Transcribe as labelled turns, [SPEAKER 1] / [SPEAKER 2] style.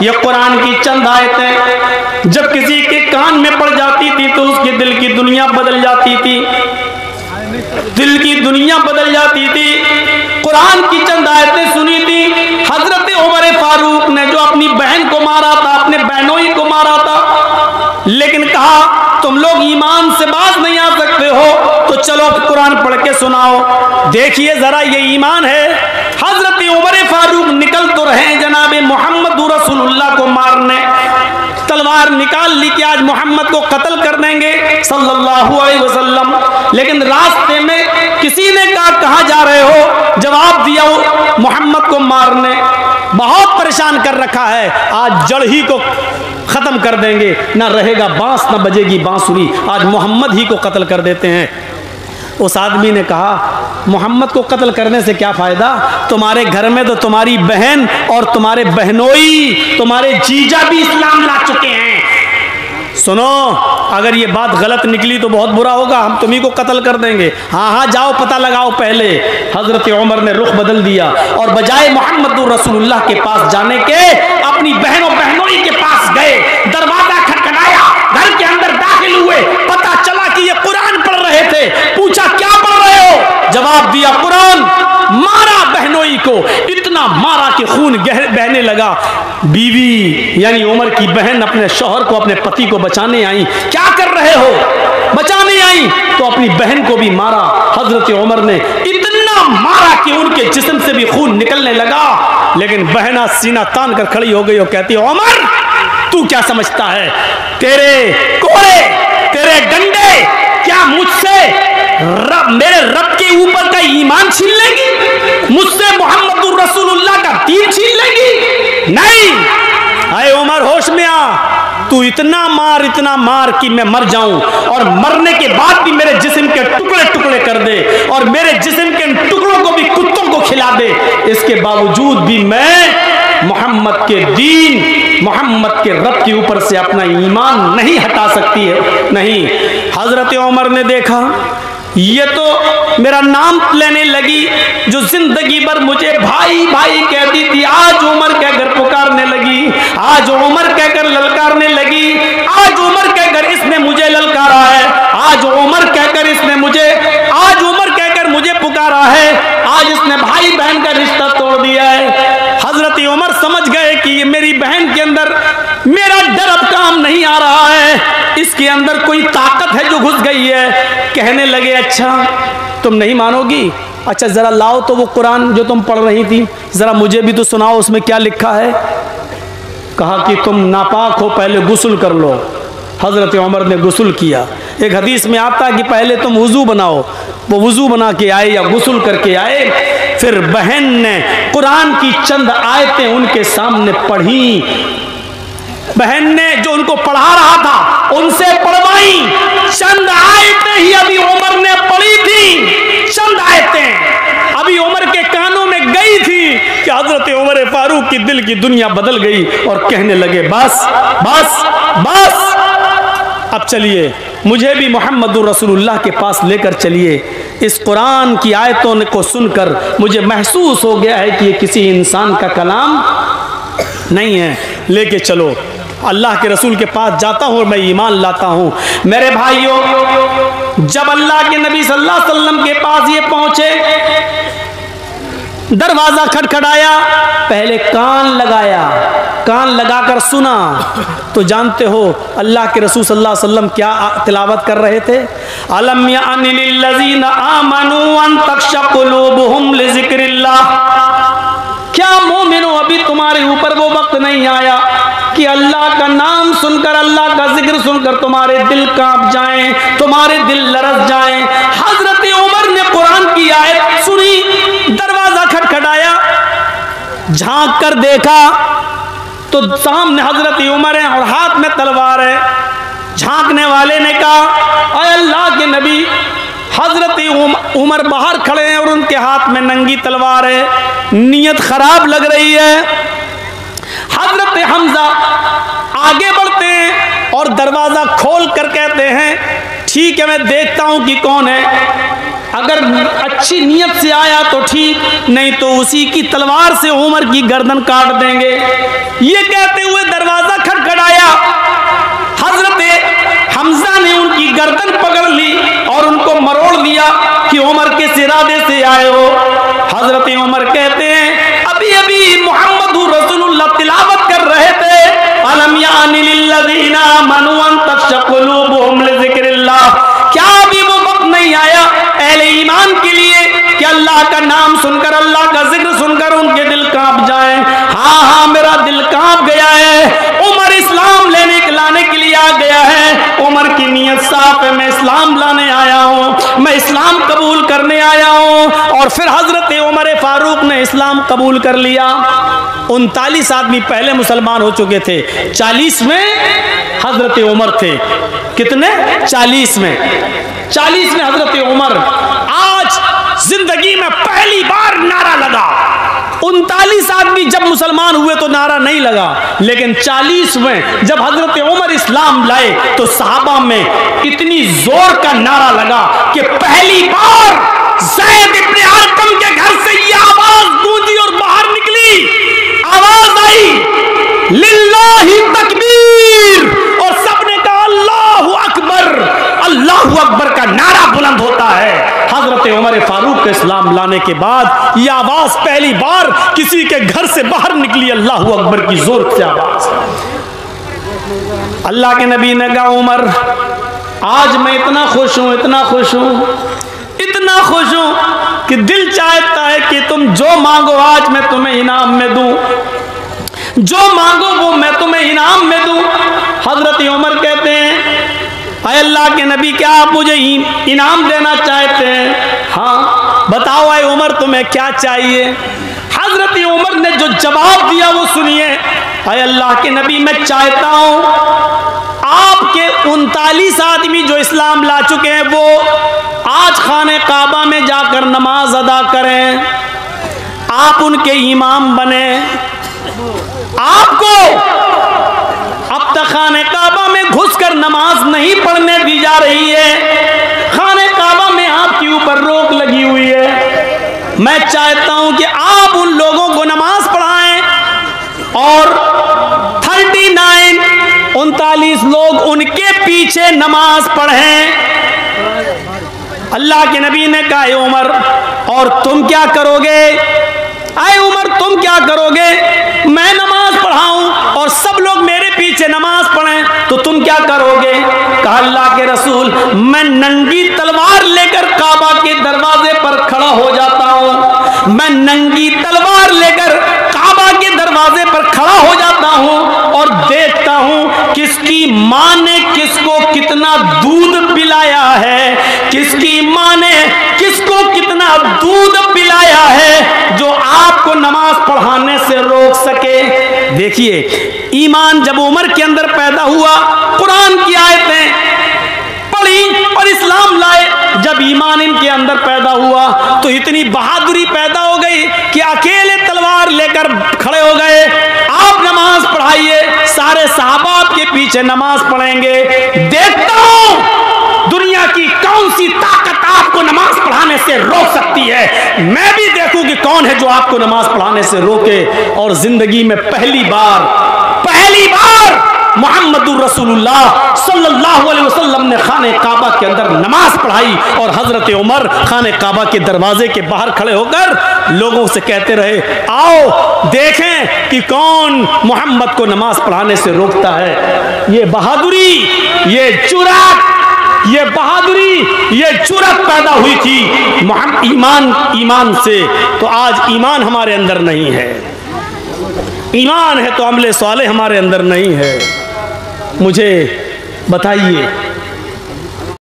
[SPEAKER 1] ये कुरान की चंद आयतें जब किसी के कान में पड़ जाती थी तो उसके दिल की दुनिया बदल जाती थी, दिल की दुनिया बदल जाती थी। कुरान की चंद आयतें सुनी थी। हजरत उमर फारूक ने जो अपनी बहन को मारा था, अपने बहनोई को मारा था, लेकिन कहा तुम लोग ईमान से बाज नहीं आ सकते हो तो चलो कुरान पढ़ के सुनाओ, देखिए जरा ये ईमान है। हजरत उमर फारूक निकल तो रहे जनाबे मोहम्मद रसूलुल्लाह को मारने, तलवार निकाल ली कि आज मोहम्मद को कत्ल कर देंगे सल्लल्लाहु अलैहि वसल्लम, लेकिन रास्ते में किसी ने कहा कहाँ जा रहे हो, जवाब दिया मोहम्मद को मारने, बहुत परेशान कर रखा है, आज जड़ ही को खत्म कर देंगे, ना रहेगा बांस ना बजेगी बांसुरी, आज मोहम्मद ही को कत्ल कर देते हैं। उस आदमी ने कहा मोहम्मद को कत्ल करने से क्या फायदा, तुम्हारे घर में तो तुम्हारी बहन और तुम्हारे बहनोई, तुम्हारे जीजा भी इस्लाम ला चुके हैं। सुनो, अगर ये बात गलत निकली तो बहुत बुरा होगा, हम तुम्ही को कत्ल कर देंगे। हाँ हाँ जाओ पता लगाओ पहले। हजरत उमर ने रुख बदल दिया और बजाय मोहम्मद रसूलुल्लाह के पास जाने के अपनी बहनों बहनोई के पास गए, दरवाजा खटखटाया, घर के अंदर दाखिल हुए, पता चला कि ये कुरान पढ़ रहे थे। पूछा क्या पढ़ रहे हो, जवाब दिया कुरान। मारा बहनोई को, इतना मारा कि खून बहने लगा। बीवी यानी उमर की बहन अपने शौहर को, अपने पति को बचाने आई। क्या कर रहे हो, बचाने आई तो अपनी बहन को भी मारा। हजरत उमर ने इतना मारा कि उनके जिस्म से भी खून निकलने लगा, लेकिन बहना सीना तान कर खड़ी हो गई और कहती है उमर तू क्या समझता है, तेरे कोड़े तेरे डंडे क्या मुझसे मेरे रब के ऊपर का ईमान छीन लेगी, मुझसे मोहम्मद रसूलुल्लाह का दीन छीन लेगी? नहीं। अरे उमर होश में आ, तू इतना मार कि मैं मर जाऊं और मरने के बाद भी मेरे जिस्म के टुकड़े टुकड़े कर दे और मेरे जिस्म के टुकड़ों को भी कुत्तों को खिला दे, इसके बावजूद भी मैं मोहम्मद के दीन, मोहम्मद के रब के ऊपर से अपना ईमान नहीं हटा सकती है। नहीं। हजरत उमर ने देखा ये तो मेरा नाम लेने लगी, जो जिंदगी भर मुझे भाई भाई कहती थी, आज उमर कहकर पुकारने लगी, आज उमर कहकर ललकारने लगी, आज उमर कहकर इसने मुझे ललकारा है, आज उमर कहकर इसने मुझे, आज उमर कहकर मुझे पुकारा है, आज इसने भाई बहन का रिश्ता तोड़ दिया है। हजरत उमर समझ गए कि ये मेरी बहन के अंदर मेरा डर अब काम नहीं आ रहा है, इसके अंदर कोई ताकत है जो घुस गई है। कहने लगे अच्छा तुम नहीं मानोगी, अच्छा जरा लाओ तो वो कुरान जो तुम पढ़ रही थी जरा मुझे भी तो सुनाओ, उसमें क्या लिखा है। कहा कि तुम नापाक हो, पहले गुस्ल कर लो। हजरत उमर ने गुस्ल किया। एक हदीस में आता है कि पहले तुम वुजू बनाओ, वो वुजू बना के आए या गुस्ल करके आए, फिर बहन ने कुरान की चंद आयतें उनके सामने पढ़ी, बहन ने जो उनको पढ़ा रहा था उनसे पढ़वाई। चंद आयतें ही अभी उमर ने पढ़ी थी, चंद आयतें अभी उमर के कानों में गई थी कि हजरत उमर फारूक की दिल की दुनिया बदल गई और कहने लगे बस बस बस, अब चलिए मुझे भी मोहम्मद रसूलुल्लाह के पास लेकर चलिए। इस कुरान की आयतों को सुनकर मुझे महसूस हो गया है कि ये किसी इंसान का कलाम नहीं है, लेके चलो। अल्लाह के रसूल के पास जाता हूँ, मैं ईमान लाता हूँ। मेरे भाइयों, जब अल्लाह के नबी सल्लल्लाहु अलैहि वसल्लम के पास ये पहुंचे, दरवाजा खटखटाया, पहले कान लगाया, कान लगाकर सुना तो जानते हो अल्लाह के रसूल सल्लल्लाहु अलैहि वसल्लम क्या तिलावत कर रहे थे। अलम यानि लिल्लज़ीना आमनू अन तख्शअ कुलूबुहुम लिज़िक्रिल्लाह, क्या मोमिनो अभी तुम्हारे ऊपर वो वक्त नहीं आया कि अल्लाह का नाम सुनकर, अल्लाह का जिक्र सुनकर तुम्हारे दिल कांप जाएं, तुम्हारे दिल लरस जाएं। हजरत उमर ने कुरान की आयत सुनी, दरवाजा खटखटाया, झांक कर देखा तो सामने हजरत उमर है और हाथ में तलवार है। झांकने वाले ने कहा अय अल्लाह के नबी, हजरत उमर बाहर खड़े हैं और उनके हाथ में नंगी तलवार है, नीयत खराब लग रही है। हजरत हमजा आगे बढ़ते हैं और दरवाजा खोल कर कहते हैं ठीक है मैं देखता हूं कि कौन है, अगर अच्छी नीयत से आया तो ठीक, नहीं तो उसी की तलवार से उमर की गर्दन काट देंगे। ये कहते हुए गर्दन पकड़ ली और उनको मरोड़ दिया कि उमर किस इरादे से आए हो। हजरत उमर कहते हैं अभी अभी मोहम्मद रसूलुल्लाह तिलावत कर रहे थे, अलम यानि लिल्लज़ीना आमनू अन तख़्शअ क़ुलूबुहुम लिज़िक्रिल्लाह, क्या अभी वो वक्त नहीं आया अहले ईमान के लिए कि अल्लाह का नाम सुनकर, अल्लाह का जिक्र सुनकर उनके दिल कांप जाए। हाँ हाँ, मेरा दिल कांप गया है। उमर इस्लाम लाने के लिए आ गया है। उमर की नीयत साफ है, मैं इस्लाम लाने आया हूँ, मैं इस्लाम कबूल करने आया हूँ। और फिर हजरत उमर फारूक ने इस्लाम कबूल कर लिया। 39 आदमी पहले मुसलमान हो चुके थे, 40 में हजरत उमर थे। कितने? 40 में हजरत उमर। आज जिंदगी में पहली बार नारा लगा। 39 आदमी जब मुसलमान हुए तो नारा नहीं लगा, लेकिन 40 में जब हजरत उमर इस्लाम लाए तो सहाबा में इतनी जोर का नारा लगा कि पहली बार ज़ैद इब्न अरकम के घर से ये आवाज गूंजी और बाहर निकली, आवाज आई लिल्लाहि तकबीर, और सबने कहा अल्लाहु अकबर। अल्लाहु अकबर का नारा बुलंद होता है। हजरत उमर फारूक के इस्लाम लाने के बाद यह आवाज पहली बार किसी के घर से बाहर निकली, अल्लाहु अकबर की जोर से आवाज। अल्लाह के नबी ने कहा उमर, आज मैं इतना खुश हूं, इतना खुश हूं कि दिल चाहता है कि तुम जो मांगो आज मैं तुम्हें इनाम में दूं, जो मांगो वो मैं तुम्हें इनाम में दूं। हजरत उमर कहते हैं अय अल्लाह के नबी, क्या आप मुझे इनाम देना चाहते हैं? हाँ बताओ अय उमर तुम्हें क्या चाहिए। हजरत उमर ने जो जवाब दिया वो सुनिए। अय अल्लाह के नबी, मैं चाहता हूं आपके 39 आदमी जो इस्लाम ला चुके हैं वो आज खाने काबा में जाकर नमाज अदा करें, आप उनके इमाम बने। आपको अब तक खाने काबा में घुसकर नमाज नहीं पढ़ने दी जा रही है, खाने काबा में आपके ऊपर रोक लगी हुई है। मैं चाहता हूं कि आप उन लोगों को नमाज पढ़ाएं और 39 लोग उनके पीछे नमाज पढ़ें। अल्लाह के नबी ने कहा उमर, और तुम क्या करोगे? आए उमर, तुम क्या करोगे? मैं नमाज पढ़ाऊं और सब लोग मेरे पीछे नमाज पढ़ें तो तुम क्या करोगे? कहा अल्लाह के रसूल, मैं नंगी तलवार लेकर काबा के दरवाजे पर खड़ा हो जाता हूं। मैं नंगी तलवार लेकर काबा के दरवाजे पर खड़ा हो जाता हूं और देखता हूं किसकी मां ने किसको कितना दूध पिलाया है, किसकी मां ने किसको कितना दूध पिलाया है जो आपको नमाज पढ़ाने से रोक सके। देखिए, ईमान जब उमर के अंदर पैदा हुआ, कुरान की आयतें पढ़ी और इस्लाम लाए, जब ईमान इनके अंदर पैदा हुआ तो इतनी बहादुरी पैदा हो गई कि अकेले तलवार लेकर खड़े हो गए। आप नमाज पढ़ाइए, सारे सहाबा आपके पीछे नमाज पढ़ेंगे। देखता हूं दुनिया की कौन सी ताकत आपको नमाज पढ़ाने से रोक सकती है। मैं भी देखूं कि कौन है जो आपको नमाज पढ़ाने से रोके। और जिंदगी में पहली बार मोहम्मदुर रसूलुल्लाह सल्लल्लाहु अलैहि वसल्लम ने खाने काबा के अंदर नमाज पढ़ाई और हजरत उमर खाने काबा के दरवाजे के बाहर खड़े होकर लोगों से कहते रहे, आओ देखें कि कौन मोहम्मद को नमाज पढ़ाने से रोकता है। ये बहादुरी, ये जुर्रत, ये बहादुरी, ये जुर्रत पैदा हुई थी ईमान से। तो आज ईमान हमारे अंदर नहीं है, ईमान है तो अमले साले हमारे अंदर नहीं है। मुझे बताइए